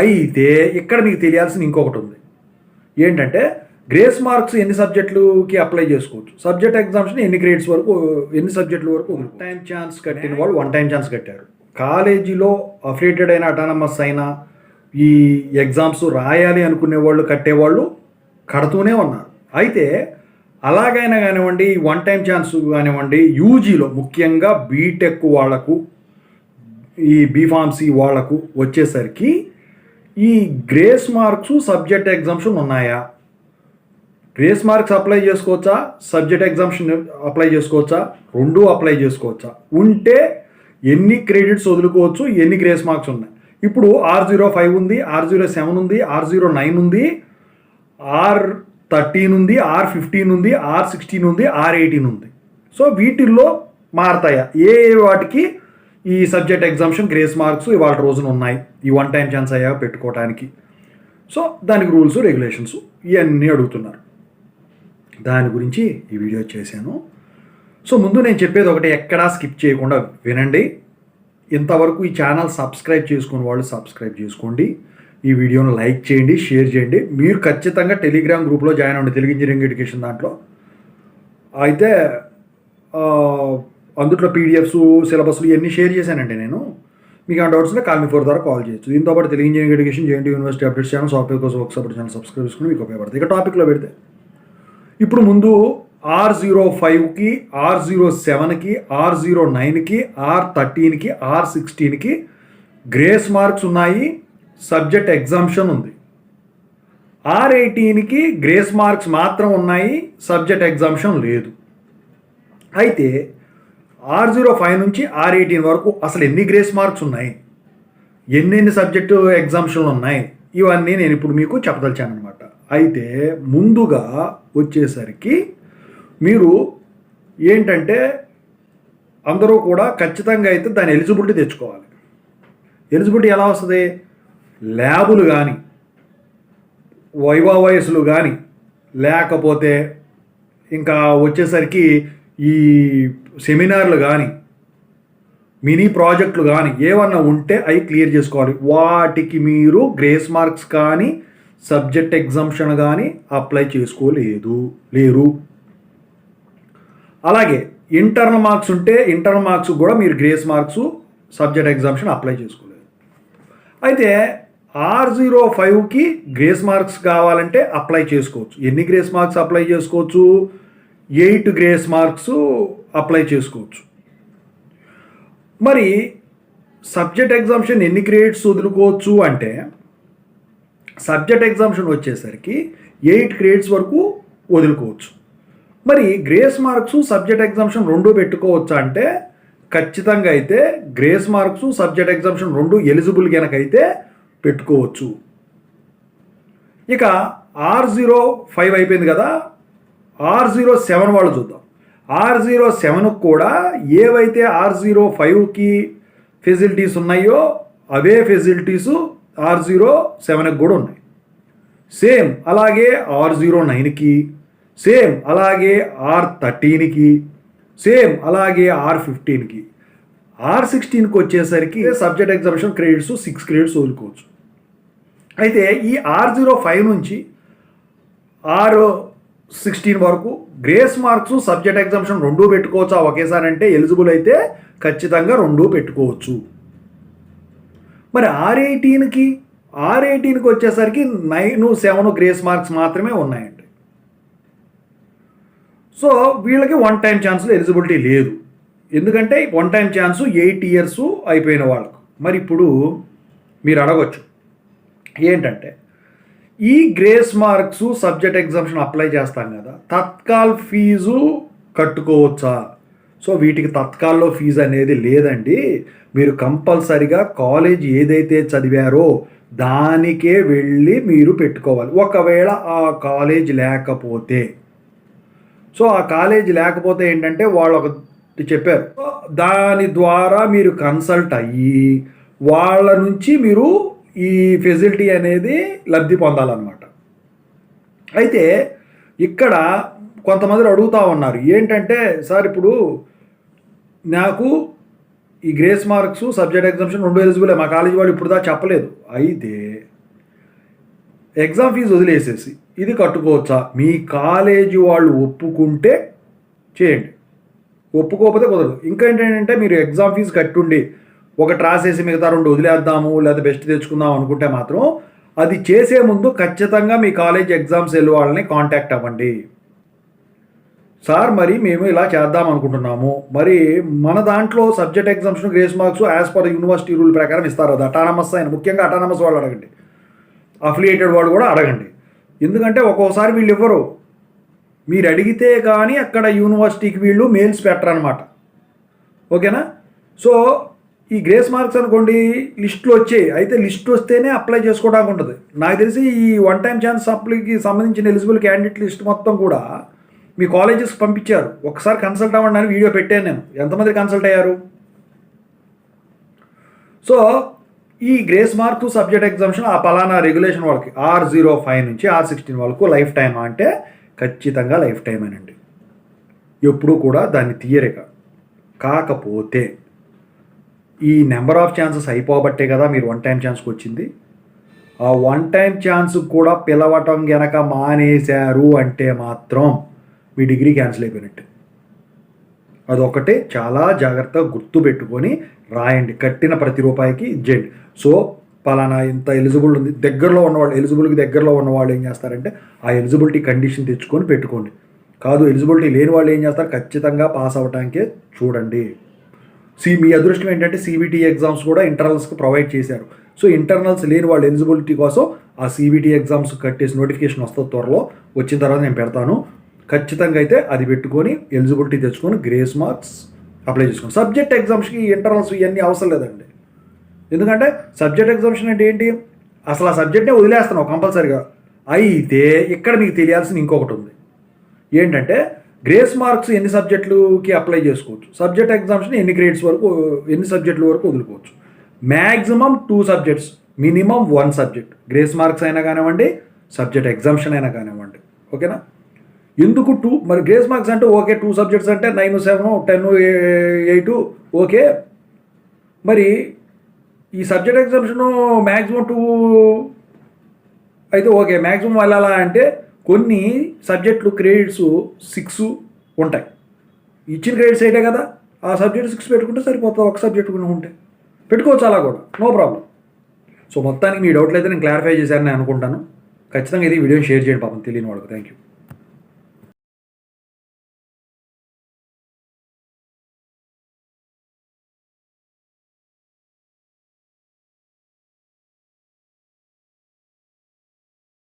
అయితే ఇక్కడ మీకు తెలియాల్సిన ఇంకొకటి ఉంది. ఏంటంటే గ్రేస్ మార్క్స్ ఎన్ని సబ్జెక్టులకి అప్లై చేసుకోవచ్చు, సబ్జెక్ట్ ఎగ్జామ్షన్ ఎన్ని గ్రేడ్స్ వరకు, ఎన్ని సబ్జెక్టుల వరకు. వన్ టైం ఛాన్స్ కట్టిన వాళ్ళు వన్ టైం ఛాన్స్ కట్టారు. కాలేజీలో అఫిలియేటెడ్ అయిన అటానమస్ అయినా ఈ ఎగ్జామ్స్ రాయాలి అనుకునే వాళ్ళు కట్టేవాళ్ళు కడుతూనే ఉన్నారు. అయితే అలాగైనా కానివ్వండి, వన్ టైం ఛాన్స్ కానివ్వండి, యూజీలో ముఖ్యంగా బీటెక్ వాళ్లకు, ఈ బీఫార్మసీ వాళ్లకు వచ్చేసరికి ఈ గ్రేస్ మార్క్స్ సబ్జెక్ట్ ఎగ్జామ్షన్ ఉన్నాయా, గ్రేస్ మార్క్స్ అప్లై చేసుకోవచ్చా, సబ్జెక్ట్ ఎగ్జామ్షన్ అప్లై చేసుకోవచ్చా, రెండూ అప్లై చేసుకోవచ్చా, ఉంటే ఎన్ని క్రెడిట్స్ వదులుకోవచ్చు, ఎన్ని గ్రేస్ మార్క్స్ ఉన్నాయి. ఇప్పుడు R05 ఉంది, R07 ఉంది, R09 ఉంది, R13 ఉంది, R15 ఉంది, R16 ఉంది, R18 ఉంది. సో వీటిల్లో మారతాయా, ఏ వాటికి ఈ సబ్జెక్ట్ ఎగ్జామ్షన్ గ్రేస్ మార్క్స్ ఇవాళ రోజున ఉన్నాయి, ఈ వన్ టైం ఛాన్స్ అయ్యా పెట్టుకోవడానికి. సో దానికి రూల్స్ రెగ్యులేషన్స్ ఇవన్నీ అడుగుతున్నారు. దాని గురించి ఈ వీడియో చేశాను. సో ముందు నేను చెప్పేది ఒకటి, ఎక్కడా స్కిప్ చేయకుండా వినండి. ఇంతవరకు ఈ ఛానల్ సబ్స్క్రైబ్ చేసుకున్న వాళ్ళు సబ్స్క్రైబ్ చేసుకోండి, ఈ వీడియోను లైక్ చేయండి, షేర్ చేయండి. మీరు ఖచ్చితంగా టెలిగ్రామ్ గ్రూప్లో జాయిన్ అవ్వండి, తెలుగు ఇంజనీరింగ్ ఎడ్యుకేషన్ దాంట్లో. అయితే అందులో పీడిఎఫ్స్, సిలబస్లు ఇవన్నీ షేర్ చేశానండి నేను. మీకు ఆ డౌట్స్లో కాల్ మీ 4 ద్వారా కాల్ చేయొచ్చు. దీంతో పాటు Telugu engineering education, JNTU university updates channel, software కోసం వర్క్ సపోర్ట్ ఛానల్ సబ్స్క్రైబ్ చేసుకుని మీకు ఉపయోగపడుతుంది. ఇక టాపిక్లో పెడితే, ఇప్పుడు ముందు R05కి, R07కి, R09కి, R13కి, R16కి గ్రేస్ మార్క్స్ ఉన్నాయి, సబ్జెక్ట్ ఎగ్జామ్షన్ ఉంది. R18కి గ్రేస్ మార్క్స్ మాత్రం ఉన్నాయి, సబ్జెక్ట్ ఎగ్జామ్షన్ లేదు. అయితే R05 నుంచి R18 వరకు అసలు ఎన్ని గ్రేస్ మార్క్స్ ఉన్నాయి, ఎన్నెన్ని సబ్జెక్టు ఎగ్జామ్షన్లు ఉన్నాయి, ఇవన్నీ నేను ఇప్పుడు మీకు చెప్పదలిచాను అనమాట. అయితే ముందుగా వచ్చేసరికి మీరు ఏంటంటే అందరూ కూడా ఖచ్చితంగా అయితే దాని ఎలిజిబిలిటీ తెచ్చుకోవాలి. ఎలిజిబిలిటీ ఎలా వస్తుంది, ల్యాబులు కానీ, వైవా వయసులు కానీ, లేకపోతే ఇంకా వచ్చేసరికి ఈ సెమినార్లు కానీ, మినీ ప్రాజెక్టులు కానీ ఏమన్నా ఉంటే అవి క్లియర్ చేసుకోవాలి. వాటికి మీరు గ్రేస్ మార్క్స్ కానీ సబ్జెక్ట్ ఎగ్జామ్షన్ కానీ అప్లై లేరు. అలాగే ఇంటర్నల్ మార్క్స్ ఉంటే ఇంటర్నల్ మార్క్స్ కూడా మీరు grace marks subject exemption apply చేసుకోలేదు. అయితే R05కి గ్రేస్ మార్క్స్ కావాలంటే అప్లై చేసుకోవచ్చు. ఎన్ని గ్రేస్ మార్క్స్ అప్లై చేసుకోవచ్చు, 8 గ్రేస్ మార్క్స్ అప్లై చేసుకోవచ్చు. మరి సబ్జెక్ట్ ఎగ్జామ్షన్ ఎన్ని క్రెడిట్స్ వదులుకోవచ్చు అంటే, సబ్జెక్ట్ ఎగ్జామ్షన్ వచ్చేసరికి 8 క్రెడిట్స్ వరకు వదులుకోవచ్చు. మరి గ్రేస్ మార్క్స్ సబ్జెక్ట్ ఎగ్జామ్షన్ రెండు పెట్టుకోవచ్చా అంటే, ఖచ్చితంగా అయితే గ్రేస్ మార్క్స్ సబ్జెక్ట్ ఎగ్జామ్షన్ రెండు ఎలిజిబుల్ కనుకైతే పెట్టుకోవచ్చు. ఇక R05 అయిపోయింది కదా, R07 వాళ్ళు చూద్దాం. R07కు కూడా ఏవైతే R05కి ఫెసిలిటీస్ ఉన్నాయో అవే ఫెసిలిటీస్ R07కి కూడా ఉన్నాయి. సేమ్ అలాగే R09కి, సేమ్ అలాగే R13కి, సేమ్ అలాగే R15కి. R16కి వచ్చేసరికి సబ్జెక్ట్ ఎగ్జామినేషన్ క్రెడిట్స్ 6 క్రెడిట్స్ వదులుకోవచ్చు. అయితే ఈ R05 నుంచి R16 వరకు గ్రేస్ మార్క్స్ సబ్జెక్ట్ ఎగ్జామినేషన్ రెండూ పెట్టుకోవచ్చా ఒకేసారి అంటే, ఎలిజిబుల్ అయితే ఖచ్చితంగా రెండూ పెట్టుకోవచ్చు. మరి R18కి వచ్చేసరికి 9, 7 గ్రేస్ మార్క్స్ మాత్రమే ఉన్నాయండి. సో వీళ్ళకి వన్ టైం ఛాన్స్లో ఎలిజిబిలిటీ లేదు. ఎందుకంటే వన్ టైం ఛాన్స్ 8 ఇయర్స్ అయిపోయిన వాళ్ళకు. మరి ఇప్పుడు మీరు అడగచ్చు ఏంటంటే, ఈ grace marks subject exemption apply చేస్తాం కదా, తత్కాల్ ఫీజు కట్టుకోవచ్చా? సో వీటికి తత్కాల్లో ఫీజు అనేది లేదండి. మీరు కంపల్సరిగా కాలేజ్ ఏదైతే చదివారో దానికే వెళ్ళి మీరు పెట్టుకోవాలి. ఒకవేళ ఆ కాలేజ్ లేకపోతే, సో ఆ కాలేజ్ లేకపోతే ఏంటంటే వాళ్ళు ఒకటి చెప్పారు, దాని ద్వారా మీరు కన్సల్ట్ అయ్యి వాళ్ళ నుంచి మీరు ఈ ఫెసిలిటీ అనేది లబ్ధి పొందాలన్నమాట. అయితే ఇక్కడ కొంతమంది అడుగుతూ ఉన్నారు ఏంటంటే, సార్ ఇప్పుడు నాకు ఈ గ్రేస్ మార్క్స్ సబ్జెక్ట్ ఎగ్జామ్షన్ 2 ఎలిజిబులే. మా కాలేజీ వాళ్ళు ఇప్పుడు దాకా చెప్పలేదు. అయితే ఎగ్జామ్ ఫీజు వదిలేసేసి ఇది కట్టుకోవచ్చా? మీ కాలేజీ వాళ్ళు ఒప్పుకుంటే చేయండి, ఒప్పుకోకపోతే కుదరదు. ఇంకా ఏంటంటే మీరు ఎగ్జామ్ ఫీజు కట్టుండి ఒకటి రాసేసి మిగతా 2 వదిలేద్దాము లేదా బెస్ట్ తెచ్చుకుందాం అనుకుంటే మాత్రం అది చేసే ముందు ఖచ్చితంగా మీ కాలేజ్ ఎగ్జామ్స్ వెళ్ళి వాళ్ళని కాంటాక్ట్ అవ్వండి. సార్ మరి మేము ఇలా చేద్దాం అనుకుంటున్నాము, మరి మన దాంట్లో subject exemption grace marks as per university rule ప్రకారం ఇస్తారు. అది అటానమస్ అయిన ముఖ్యంగా అటానమస్ వాళ్ళు అడగండి, అఫిలియేటెడ్ వాళ్ళు కూడా అడగండి. ఎందుకంటే ఒక్కోసారి వీళ్ళు ఇవ్వరు. మీరు అడిగితే కానీ అక్కడ యూనివర్సిటీకి వీళ్ళు మెయిల్స్ పెట్టరనమాట. ఓకేనా? సో ఈ గ్రేస్ మార్క్స్ అనుకోండి లిస్టులు వచ్చాయి, అయితే లిస్ట్ వస్తేనే అప్లై చేసుకోవడానికి ఉంటుంది. నాకు తెలిసి ఈ వన్ టైం ఛాన్స్ అప్లైకి సంబంధించిన ఎలిజిబుల్ క్యాండిడేట్ లిస్ట్ మొత్తం కూడా మీ కాలేజెస్కి పంపించారు. ఒకసారి కన్సల్ట్ అవ్వండి అని వీడియో పెట్టాను నేను. ఎంతమంది కన్సల్ట్ అయ్యారు? సో ఈ గ్రేస్ మార్క్ సబ్జెక్ట్ ఎగ్జామ్షన్ ఆ పలానా రెగ్యులేషన్ వాళ్ళకి R05 నుంచి R16 వరకు లైఫ్ టైం అంటే ఖచ్చితంగా లైఫ్ టైం అనండి. ఎప్పుడూ కూడా దాన్ని తీయరేక. కాకపోతే ఈ నెంబర్ ఆఫ్ ఛాన్సెస్ అయిపోబట్టే కదా మీరు వన్ టైం ఛాన్స్కి వచ్చింది. ఆ వన్ టైం ఛాన్స్ కూడా పిలవటం గనక మానేశారు అంటే మాత్రం మీ డిగ్రీ క్యాన్సిల్ అయిపోయినట్టు. అదొకటే చాలా జాగ్రత్తగా గుర్తుపెట్టుకొని రాయండి. కట్టిన ప్రతి రూపాయికి ఇచ్చేయండి. సో పలానా ఇంత ఎలిజిబుల్ ఉంది, దగ్గరలో ఉన్నవాళ్ళు ఎలిజిబుల్కి దగ్గరలో ఉన్నవాళ్ళు ఏం చేస్తారంటే ఆ ఎలిజిబిలిటీ కండిషన్ తెచ్చుకొని పెట్టుకోండి. కాదు ఎలిజిబిలిటీ లేని వాళ్ళు ఏం చేస్తారు, ఖచ్చితంగా పాస్ అవ్వడానికే చూడండి. మీ అదృష్టం ఏంటంటే CBT ఎగ్జామ్స్ కూడా ఇంటర్నల్స్కి ప్రొవైడ్ చేశారు. సో ఇంటర్నల్స్ లేని వాళ్ళు ఎలిజిబిలిటీ కోసం ఆ CBT ఎగ్జామ్స్ కట్టేసి నోటిఫికేషన్ వస్తుంది త్వరలో. వచ్చిన తర్వాత నేను పెడతాను. ఖచ్చితంగా అయితే అది పెట్టుకొని ఎలిజిబిలిటీ తెచ్చుకొని గ్రేస్ మార్క్స్ అప్లై చేసుకోండి. సబ్జెక్ట్ ఎగ్జామ్స్కి ఇంటర్నల్స్ ఇవన్నీ అవసరం లేదండి. ఎందుకంటే సబ్జెక్ట్ ఎగ్జామ్షన్ అంటే ఏంటి, అసలు ఆ సబ్జెక్ట్నే వదిలేస్తున్నావు కంపల్సరీగా. అయితే ఇక్కడ మీకు తెలియాల్సిన ఇంకొకటి ఉంది. ఏంటంటే గ్రేస్ మార్క్స్ ఎన్ని సబ్జెక్టులకి అప్లై చేసుకోవచ్చు, సబ్జెక్ట్ ఎగ్జామ్షన్ ఎన్ని గ్రేడ్స్ వరకు ఎన్ని సబ్జెక్టుల వరకు వదులుకోవచ్చు. Maximum 2 subjects, minimum 1 subject. Grace marks అయినా కానివ్వండి, సబ్జెక్ట్ ఎగ్జామ్షన్ అయినా కానివ్వండి. ఓకేనా? ఎందుకు 2? మరి గ్రేస్ మార్క్స్ అంటే ఓకే 2 సబ్జెక్ట్స్ అంటే 9, 7, 10, 8 ఓకే. మరి ఈ సబ్జెక్ట్ ఎగ్జామ్షను మ్యాక్సిమం 2 అయితే ఓకే. మ్యాక్సిమం వెళ్ళాలా అంటే కొన్ని సబ్జెక్టులు క్రెడిట్స్ 6 ఉంటాయి. ఇచ్చిన క్రెడిట్స్ అయితే కదా ఆ సబ్జెక్ట్ 6 పెట్టుకుంటే సరిపోతుంది. ఒక సబ్జెక్ట్ కూడా ఉంటే పెట్టుకోవచ్చు, అలా కూడా నో ప్రాబ్లం. సో మొత్తానికి మీ డౌట్లు అయితే నేను క్లారిఫై చేశానని అనుకుంటాను. ఖచ్చితంగా ఇది వీడియోని షేర్ చేయండి పాపం తెలియని వాళ్ళకి. Thank you.